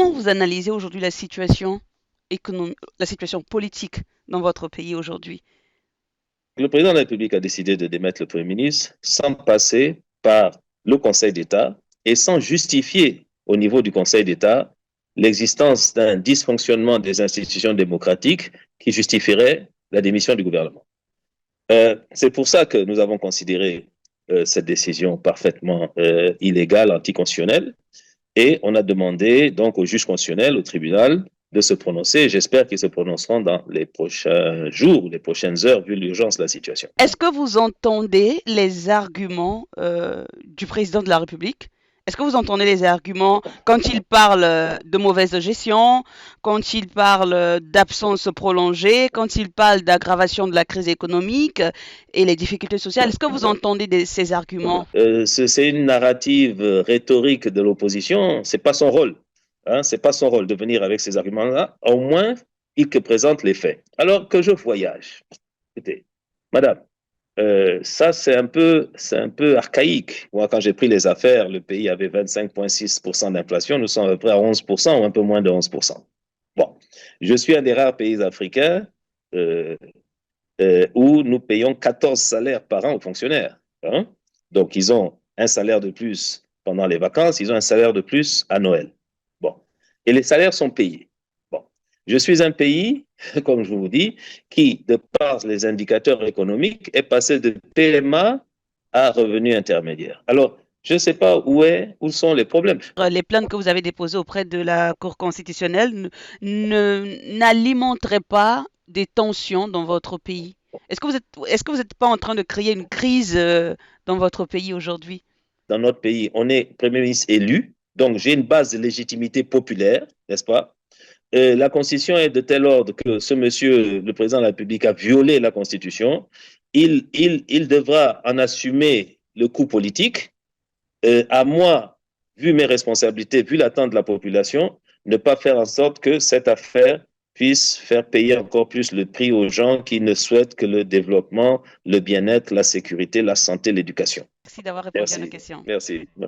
Comment vous analysez aujourd'hui la situation la situation politique dans votre pays aujourd'hui? Le président de la République a décidé de démettre le Premier ministre sans passer par le Conseil d'État et sans justifier au niveau du Conseil d'État l'existence d'un dysfonctionnement des institutions démocratiques qui justifierait la démission du gouvernement. C'est pour ça que nous avons considéré cette décision parfaitement illégale, anticonstitutionnelle, et on a demandé donc au juge constitutionnel, au tribunal, de se prononcer. J'espère qu'ils se prononceront dans les prochains jours, les prochaines heures, vu l'urgence de la situation. Est-ce que vous entendez les arguments du président de la République? Est-ce que vous entendez les arguments quand il parle de mauvaise gestion, quand il parle d'absence prolongée, quand il parle d'aggravation de la crise économique et les difficultés sociales? Est-ce que vous entendez ces arguments? C'est une narrative rhétorique de l'opposition. C'est pas son rôle. Hein, c'est pas son rôle de venir avec ces arguments-là. Au moins, il que présente les faits. Alors que je voyage. Écoutez, madame, ça, c'est un peu archaïque. Moi, quand j'ai pris les affaires, le pays avait 25,6% d'inflation. Nous sommes à peu près à 11% ou un peu moins de 11%. Bon, je suis un des rares pays africains euh, où nous payons 14 salaires par an aux fonctionnaires. Hein? Donc, ils ont un salaire de plus pendant les vacances, ils ont un salaire de plus à Noël. Bon. Et les salaires sont payés. Bon. Je suis un pays, comme je vous dis, qui, de par les indicateurs économiques, est passé de PMA à revenu intermédiaire. Alors, je ne sais pas où sont les problèmes. Les plaintes que vous avez déposées auprès de la Cour constitutionnelle n'alimenteraient pas des tensions dans votre pays? Est-ce que vous n'êtes pas en train de créer une crise dans votre pays aujourd'hui? Dans notre pays, on est Premier ministre élu, donc j'ai une base de légitimité populaire, n'est-ce pas? La Constitution est de tel ordre que ce monsieur, le président de la République, a violé la Constitution. Il devra en assumer le coût politique. À moi, vu mes responsabilités, vu l'attente de la population, ne pas faire en sorte que cette affaire puisse faire payer encore plus le prix aux gens qui ne souhaitent que le développement, le bien-être, la sécurité, la santé, l'éducation. Merci d'avoir répondu à nos Merci. questions. Merci.